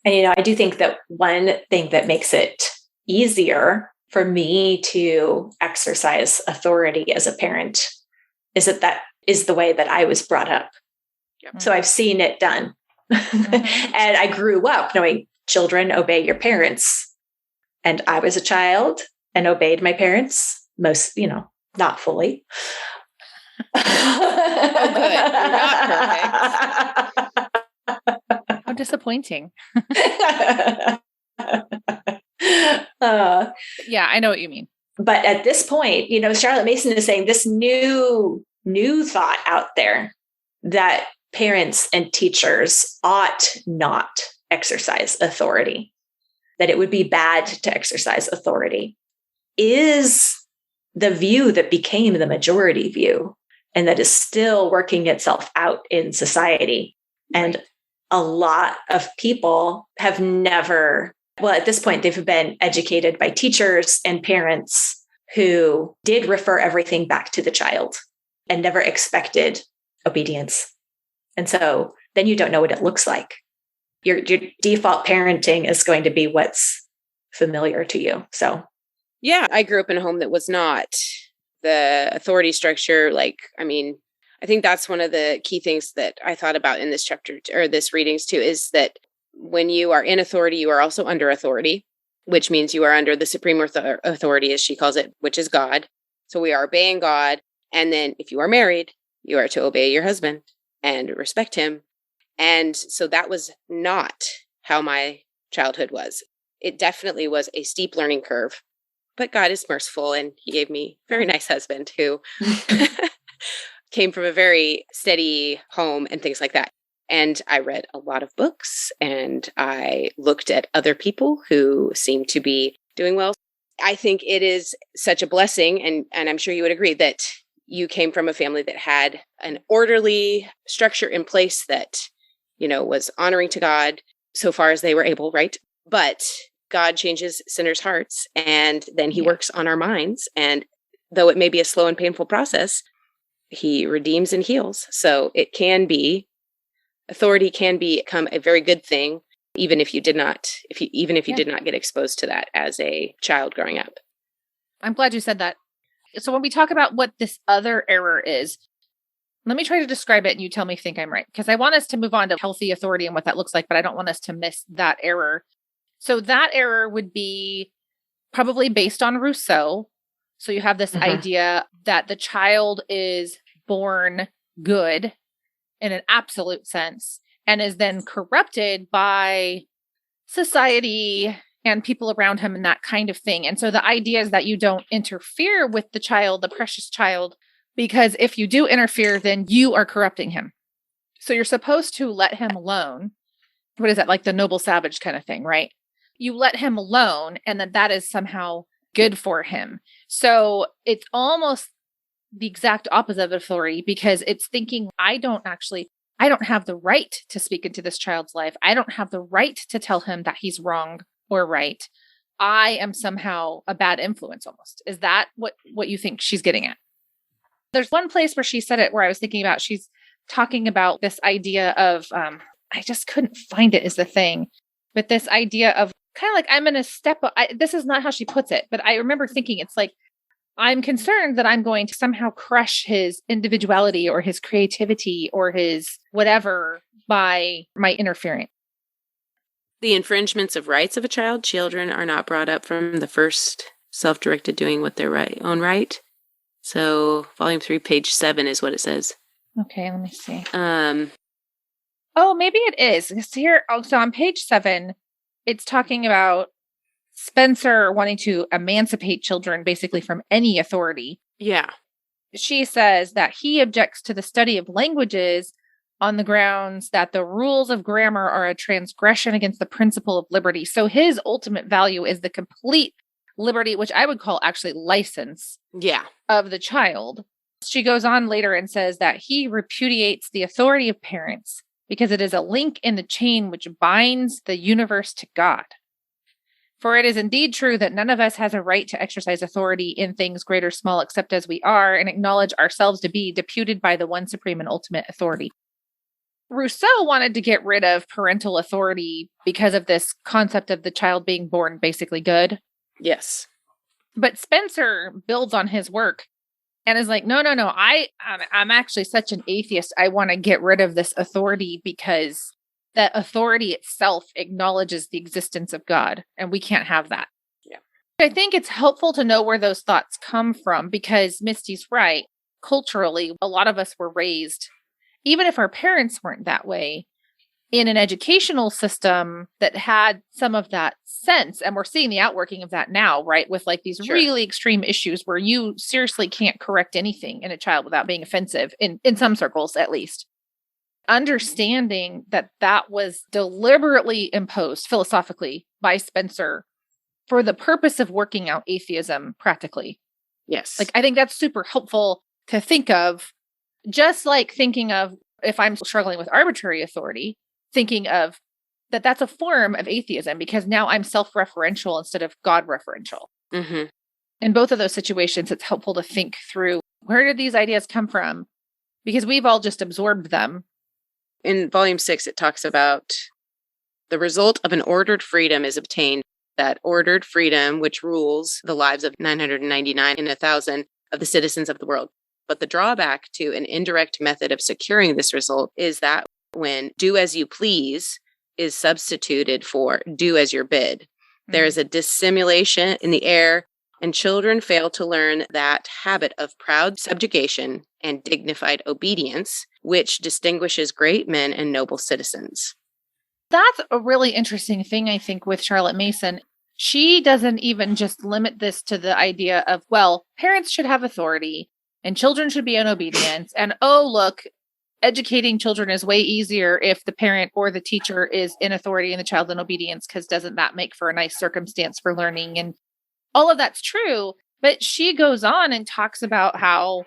And, I do think that one thing that makes it easier for me to exercise authority as a parent is that is the way that I was brought up. Yep. So I've seen it done. And I grew up knowing children obey your parents. And I was a child and obeyed my parents, most, not fully. Oh, good. You're not perfect. How disappointing. Yeah, I know what you mean. But at this point, Charlotte Mason is saying this new thought out there that parents and teachers ought not exercise authority, that it would be bad to exercise authority, is the view that became the majority view and that is still working itself out in society. And a lot of people have never, at this point, they've been educated by teachers and parents who did refer everything back to the child and never expected obedience. And so then you don't know what it looks like. Your default parenting is going to be what's familiar to you. So, yeah, I grew up in a home that was not the authority structure. I think that's one of the key things that I thought about in this chapter or this readings too, is that when you are in authority, you are also under authority, which means you are under the supreme authority, as she calls it, which is God. So we are obeying God. And then if you are married, you are to obey your husband and respect him. And so that was not how my childhood was. It definitely was a steep learning curve, but God is merciful. And he gave me a very nice husband who came from a very steady home and things like that. And I read a lot of books and I looked at other people who seemed to be doing well. I think it is such a blessing, and I'm sure you would agree, that you came from a family that had an orderly structure in place that, was honoring to God so far as they were able, right? But God changes sinners' hearts and then he works on our minds. And though it may be a slow and painful process, he redeems and heals. So it can be, authority can become a very good thing, even if you did not, did not get exposed to that as a child growing up. I'm glad you said that. So when we talk about what this other error is, let me try to describe it and you tell me if you think I'm right. Because I want us to move on to healthy authority and what that looks like, but I don't want us to miss that error. So that error would be probably based on Rousseau. So you have this idea that the child is born good in an absolute sense and is then corrupted by society and people around him and that kind of thing. And so the idea is that you don't interfere with the child, the precious child, because if you do interfere, then you are corrupting him. So you're supposed to let him alone. What is that? Like the noble savage kind of thing, right? You let him alone and that is somehow good for him. So it's almost the exact opposite of authority because it's thinking, I don't actually I don't have the right to speak into this child's life. I don't have the right to tell him that he's wrong or right. I am somehow a bad influence almost. Is that what you think she's getting at? There's one place where she said it where I was thinking about, she's talking about this idea of, I just couldn't find it is the thing, but this idea of kind of like, I'm going to step up. This is not how she puts it, but I remember thinking it's like, I'm concerned that I'm going to somehow crush his individuality or his creativity or his whatever by my interference. The infringements of rights of a child, children are not brought up from the first self-directed doing what their own right. So volume 3, page 7 is what it says. Okay, let me see. Oh, maybe it is. Here, so on page 7, it's talking about Spencer wanting to emancipate children basically from any authority. Yeah. She says that he objects to the study of languages on the grounds that the rules of grammar are a transgression against the principle of liberty. So his ultimate value is the complete liberty, which I would call actually license of the child. She goes on later and says that he repudiates the authority of parents because it is a link in the chain which binds the universe to God. For it is indeed true that none of us has a right to exercise authority in things great or small except as we are and acknowledge ourselves to be deputed by the one supreme and ultimate authority. Rousseau wanted to get rid of parental authority because of this concept of the child being born basically good. Yes. But Spencer builds on his work and is like, no, I'm actually such an atheist. I want to get rid of this authority because that authority itself acknowledges the existence of God, and we can't have that. Yeah. I think it's helpful to know where those thoughts come from because Mistie's right. Culturally, a lot of us were raised, even if our parents weren't that way, in an educational system that had some of that sense. And we're seeing the outworking of that now, right? With like these really extreme issues where you seriously can't correct anything in a child without being offensive, in some circles at least. Understanding that that was deliberately imposed philosophically by Spencer for the purpose of working out atheism practically. Yes. Like, I think that's super helpful to think of, just like thinking of if I'm struggling with arbitrary authority, thinking of that's a form of atheism because now I'm self-referential instead of God-referential. Mm-hmm. In both of those situations, it's helpful to think through, where did these ideas come from? Because we've all just absorbed them. In volume 6, it talks about the result of an ordered freedom is obtained, that ordered freedom which rules the lives of 999 in 1,000 of the citizens of the world. But the drawback to an indirect method of securing this result is that when do as you please is substituted for do as you're bid, there is a dissimulation in the air, and children fail to learn that habit of proud subjugation and dignified obedience, which distinguishes great men and noble citizens. That's a really interesting thing, I think, with Charlotte Mason. She doesn't even just limit this to the idea of, well, parents should have authority and children should be in obedience. And, oh, look, educating children is way easier if the parent or the teacher is in authority and the child in obedience, because doesn't that make for a nice circumstance for learning? And all of that's true. But she goes on and talks about how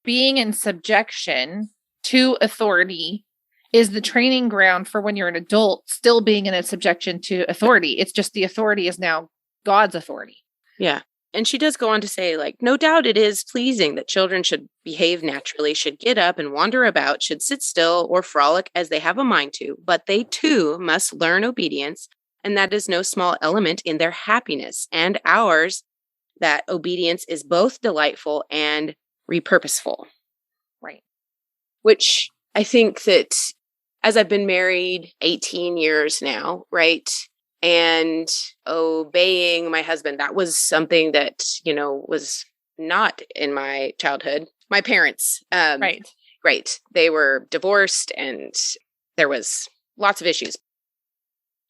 being in subjection to authority is the training ground for when you're an adult still being in a subjection to authority. It's just the authority is now God's authority. Yeah. And she does go on to say, like, no doubt it is pleasing that children should behave naturally, should get up and wander about, should sit still or frolic as they have a mind to, but they too must learn obedience, and that is no small element in their happiness and ours, that obedience is both delightful and repurposeful. Right. Which I think that as I've been married 18 years now, right? And obeying my husband, that was something that, was not in my childhood. My parents, right. They were divorced and there was lots of issues.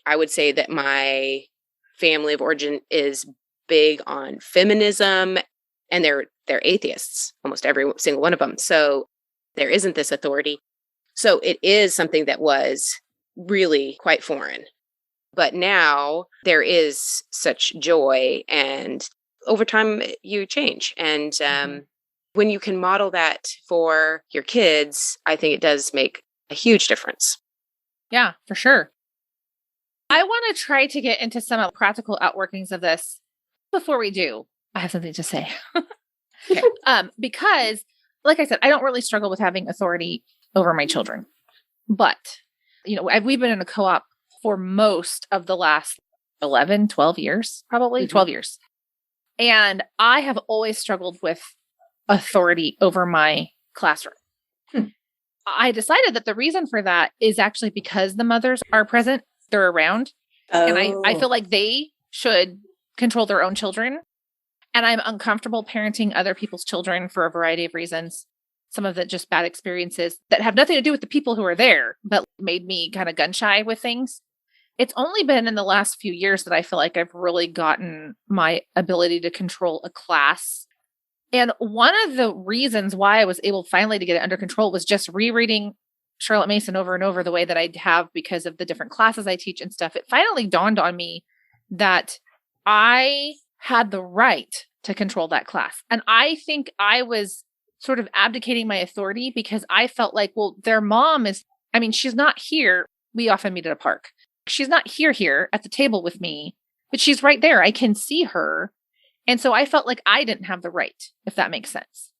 I would say that my family of origin is big on feminism, and they're atheists, almost every single one of them. So there isn't this authority. So it is something that was really quite foreign. But now there is such joy, and over time you change. And when you can model that for your kids, I think it does make a huge difference. Yeah, for sure. I want to try to get into some practical outworkings of this. Before we do, I have something to say. Okay. Because, like I said, I don't really struggle with having authority over my children. But, we've been in a co-op for most of the last 11, 12 years, probably 12 years. And I have always struggled with authority over my classroom. I decided that the reason for that is actually because the mothers are present, they're around. And I feel like they should control their own children. And I'm uncomfortable parenting other people's children for a variety of reasons. Some of it just bad experiences that have nothing to do with the people who are there, but made me kind of gun shy with things. It's only been in the last few years that I feel like I've really gotten my ability to control a class. And one of the reasons why I was able finally to get it under control was just rereading Charlotte Mason over and over the way that I have because of the different classes I teach and stuff. It finally dawned on me that I had the right to control that class. And I think I was sort of abdicating my authority because I felt like, well, their mom she's not here. We often meet at a park. She's not here at the table with me, but she's right there. I can see her. And so I felt like I didn't have the right, if that makes sense.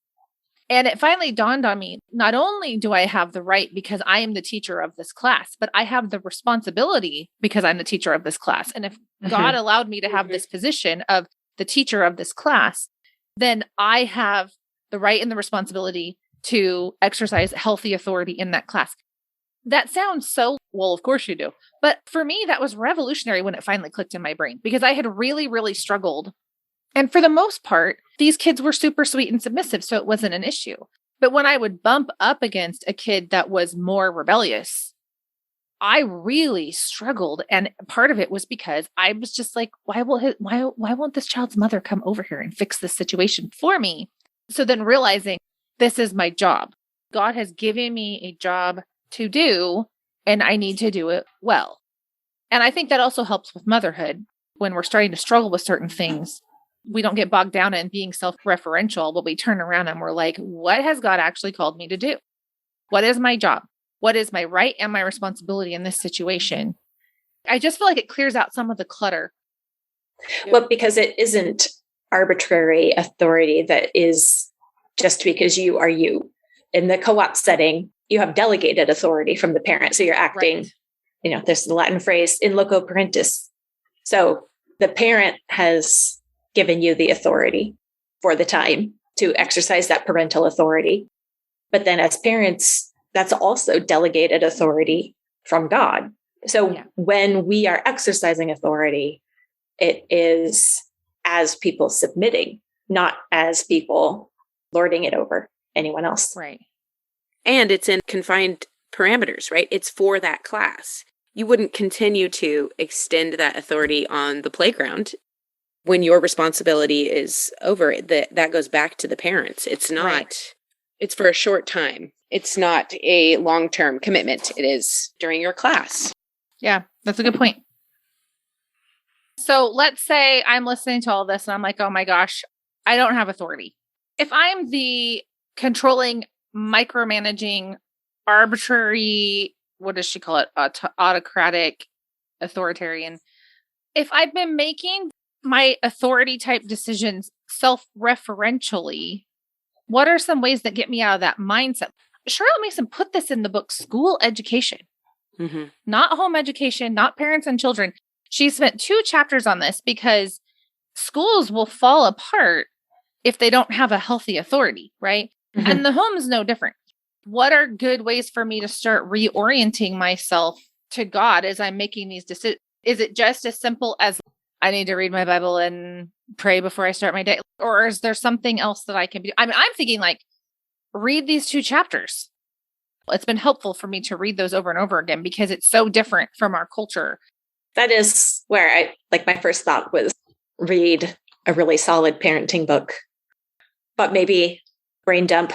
And it finally dawned on me, not only do I have the right because I am the teacher of this class, but I have the responsibility because I'm the teacher of this class. And if God allowed me to have this position of the teacher of this class, then I have the right and the responsibility to exercise healthy authority in that class. That sounds so, well, of course you do. But for me, that was revolutionary when it finally clicked in my brain because I had really, really struggled. And for the most part, these kids were super sweet and submissive, so it wasn't an issue. But when I would bump up against a kid that was more rebellious, I really struggled. And part of it was because I was just like, why won't this child's mother come over here and fix this situation for me? So then realizing this is my job. God has given me a job to do, and I need to do it well. And I think that also helps with motherhood when we're starting to struggle with certain things. We don't get bogged down in being self-referential, but we turn around and we're like, what has God actually called me to do? What is my job? What is my right and my responsibility in this situation? I just feel like it clears out some of the clutter. Well, because it isn't arbitrary authority that is just because you are you. In the co-op setting, you have delegated authority from the parent. So you're acting, there's the Latin phrase, in loco parentis. So the parent has given you the authority for the time to exercise that parental authority. But then as parents, that's also delegated authority from God. So when we are exercising authority, it is as people submitting, not as people lording it over anyone else. Right. And it's in confined parameters, right? It's for that class. You wouldn't continue to extend that authority on the playground when your responsibility is over. That goes back to the parents. It's not, It's for a short time. It's not a long-term commitment. It is during your class. Yeah, that's a good point. So let's say I'm listening to all this and I'm like, oh my gosh, I don't have authority. If I'm the controlling, micromanaging, arbitrary, what does she call it? Autocratic, authoritarian. If I've been making my authority type decisions self-referentially, what are some ways that get me out of that mindset? Charlotte Mason put this in the book School Education, not home education, not parents and children. She spent 2 chapters on this because schools will fall apart if they don't have a healthy authority, right? And the home is no different. What are good ways for me to start reorienting myself to God as I'm making these decisions? Is it just as simple as I need to read my Bible and pray before I start my day? Or is there something else that I can do? I mean, I'm thinking like, read these 2 chapters. It's been helpful for me to read those over and over again because it's so different from our culture. That is where my first thought was read a really solid parenting book, but maybe brain dump,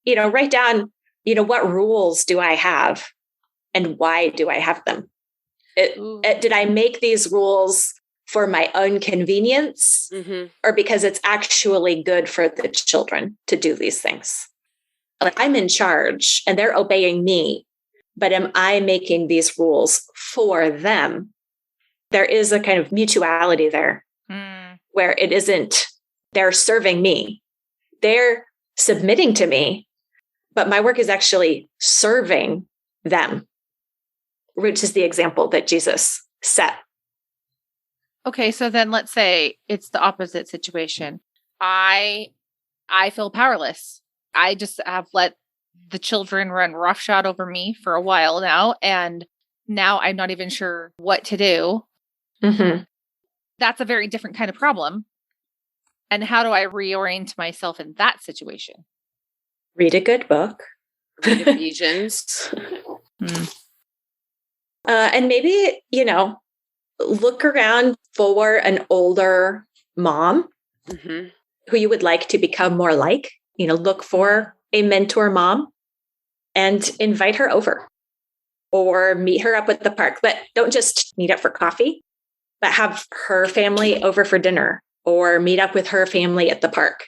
write down, what rules do I have and why do I have them? Did I make these rules for my own convenience or because it's actually good for the children to do these things? Like, I'm in charge and they're obeying me, but am I making these rules for them? There is a kind of mutuality there where it isn't, they're serving me, they're submitting to me, but my work is actually serving them, which is the example that Jesus set. Okay, so then let's say it's the opposite situation. I feel powerless. I just have let the children run roughshod over me for a while now, and now I'm not even sure what to do. Mm-hmm. That's a very different kind of problem. And how do I reorient myself in that situation? Read a good book. Read Ephesians. And maybe, look around for an older mom who you would like to become more like. Look for a mentor mom and invite her over, or meet her up at the park. But don't just meet up for coffee, but have her family over for dinner, or meet up with her family at the park.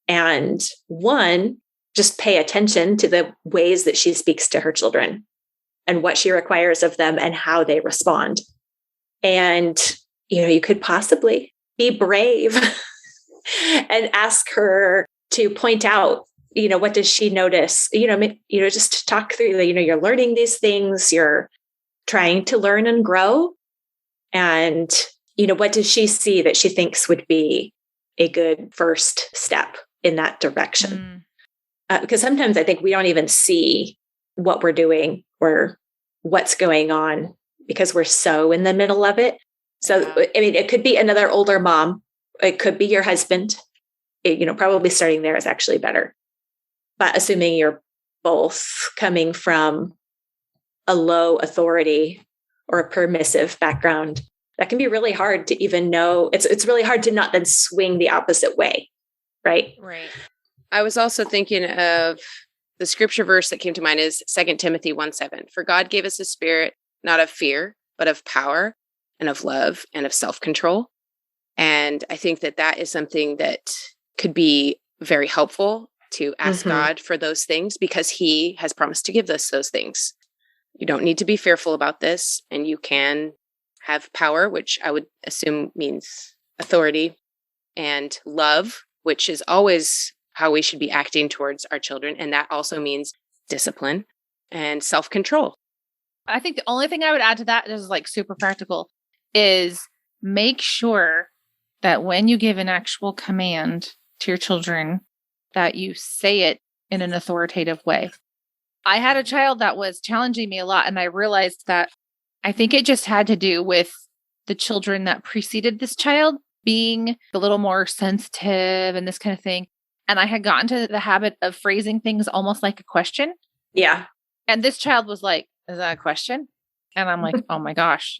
And just pay attention to the ways that she speaks to her children and what she requires of them and how they respond. And, you could possibly be brave and ask her to point out, what does she notice? Just talk through, you're learning these things, you're trying to learn and grow. And, what does she see that she thinks would be a good first step in that direction? Because sometimes I think we don't even see what we're doing or what's going on because we're so in the middle of it. So, it could be another older mom. It could be your husband. Probably starting there is actually better. But assuming you're both coming from a low authority or a permissive background, that can be really hard to even know. It's really hard to not then swing the opposite way, right? Right. I was also thinking of the scripture verse that came to mind is 2 Timothy 1:7. For God gave us a spirit, not of fear, but of power and of love and of self-control. And I think that is something that could be very helpful to ask God for those things, because he has promised to give us those things. You don't need to be fearful about this, and you can have power, which I would assume means authority, and love, which is always how we should be acting towards our children. And that also means discipline and self-control. I think the only thing I would add to that is super practical is make sure that when you give an actual command to your children, that you say it in an authoritative way. I had a child that was challenging me a lot, and I realized that I think it just had to do with the children that preceded this child being a little more sensitive and this kind of thing. And I had gotten to the habit of phrasing things almost like a question. Yeah. And this child was like, is that a question? And I'm like, oh my gosh.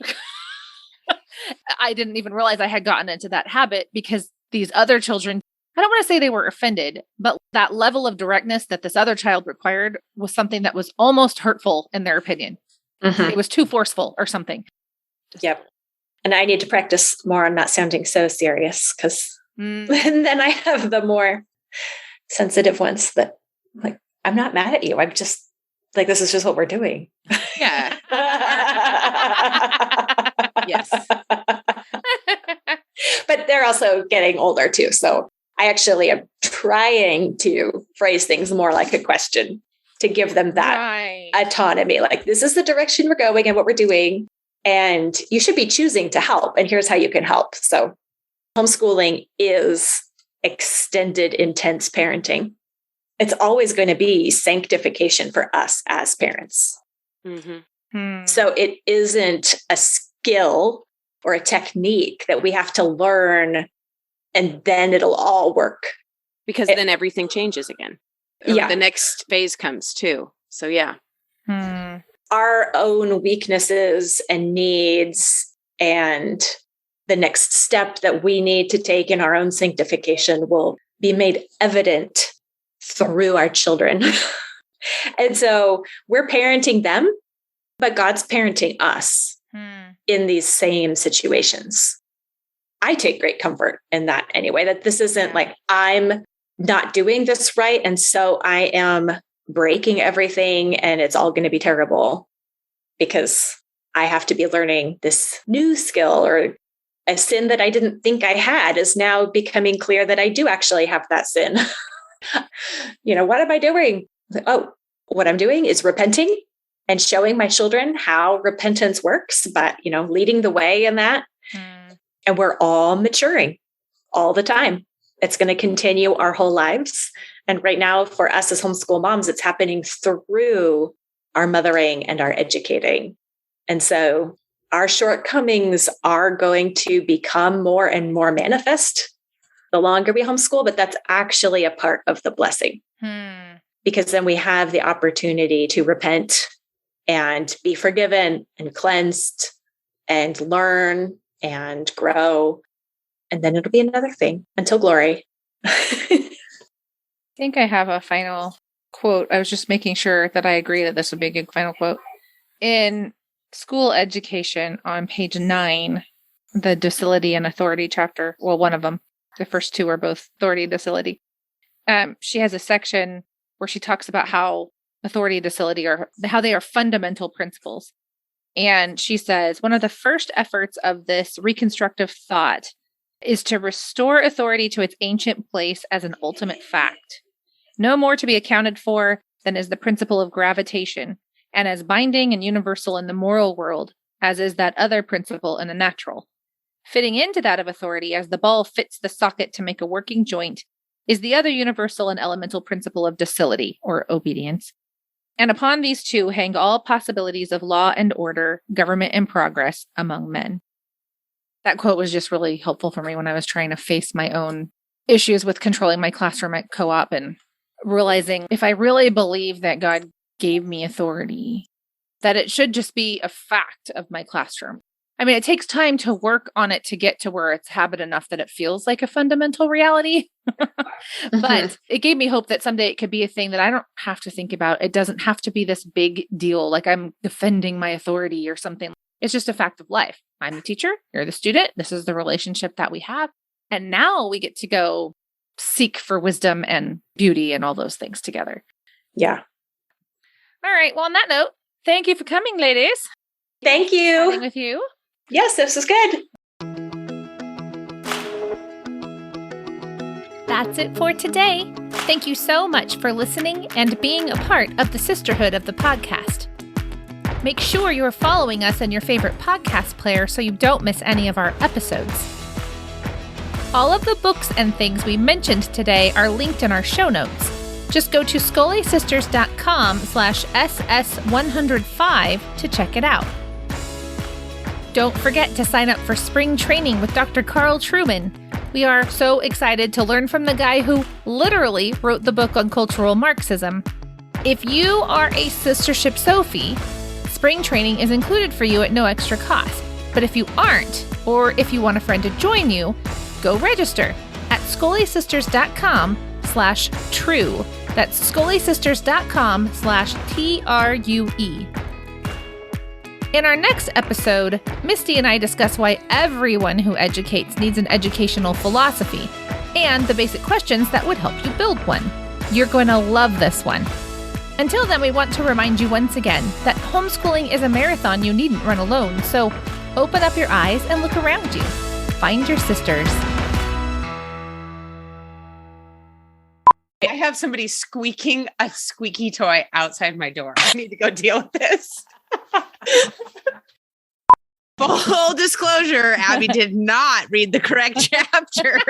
I didn't even realize I had gotten into that habit, because these other children, I don't want to say they were offended, but that level of directness that this other child required was something that was almost hurtful in their opinion. It was too forceful or something. Yep. And I need to practice more on not sounding so serious, because then I have the more sensitive ones that I'm not mad at you. I'm just this is just what we're doing. Yeah. Yes. But they're also getting older too. So I actually am trying to phrase things more like a question to give them that autonomy. This is the direction we're going and what we're doing. And you should be choosing to help. And here's how you can help. So homeschooling is extended, intense parenting. It's always going to be sanctification for us as parents. So it isn't a skill or a technique that we have to learn and then it'll all work. Because then everything changes again. The next phase comes too. So yeah. Our own weaknesses and needs and the next step that we need to take in our own sanctification will be made evident through our children. And so we're parenting them, but God's parenting us in these same situations. I take great comfort in that anyway, that this isn't I'm not doing this right. And so I am breaking everything and it's all going to be terrible because I have to be learning this new skill, or a sin that I didn't think I had is now becoming clear that I do actually have that sin. What am I doing? Oh, what I'm doing is repenting and showing my children how repentance works, but, leading the way in that. And we're all maturing all the time. It's going to continue our whole lives. And right now, for us as homeschool moms, it's happening through our mothering and our educating. And so our shortcomings are going to become more and more manifest the longer we homeschool, but that's actually a part of the blessing. Because then we have the opportunity to repent and be forgiven and cleansed and learn and grow. And then it'll be another thing until glory. I think I have a final quote. I was just making sure that I agree that this would be a good final quote. In school education on page 9, the docility and authority chapter, well, one of them, the first two are both authority and docility. She has a section where she talks about how authority and docility how they are fundamental principles. And she says, one of the first efforts of this reconstructive thought is to restore authority to its ancient place as an ultimate fact, no more to be accounted for than is the principle of gravitation, and as binding and universal in the moral world, as is that other principle in the natural. Fitting into that of authority as the ball fits the socket to make a working joint is the other universal and elemental principle of docility, or obedience. And upon these two hang all possibilities of law and order, government and progress among men. That quote was just really helpful for me when I was trying to face my own issues with controlling my classroom at co-op and realizing if I really believe that God gave me authority, that it should just be a fact of my classroom. I mean, it takes time to work on it to get to where it's habit enough that it feels like a fundamental reality. But it gave me hope that someday it could be a thing that I don't have to think about. It doesn't have to be this big deal, like I'm defending my authority or something. It's just a fact of life. I'm the teacher, you're the student. This is the relationship that we have. And now we get to go seek for wisdom and beauty and all those things together. Yeah. All right. Well, on that note, thank you for coming, ladies. Thank you. Chatting with you. Yes, this was good. That's it for today. Thank you so much for listening and being a part of the sisterhood of the podcast. Make sure you are following us in your favorite podcast player so you don't miss any of our episodes. All of the books and things we mentioned today are linked in our show notes. Just go to scollysisters.com/SS105 to check it out. Don't forget to sign up for spring training with Dr. Carl Trueman. We are so excited to learn from the guy who literally wrote the book on cultural Marxism. If you are a Sistership Sophie, spring training is included for you at no extra cost. But if you aren't, or if you want a friend to join you, go register at scollysisters.com/true. That's scollysisters.com/TRUE. In our next episode, Mystie and I discuss why everyone who educates needs an educational philosophy and the basic questions that would help you build one. You're going to love this one. Until then, we want to remind you once again that homeschooling is a marathon you needn't run alone, so open up your eyes and look around you. Find your sisters. I have somebody squeaking a squeaky toy outside my door. I need to go deal with this. Full disclosure, Abby did not read the correct chapters.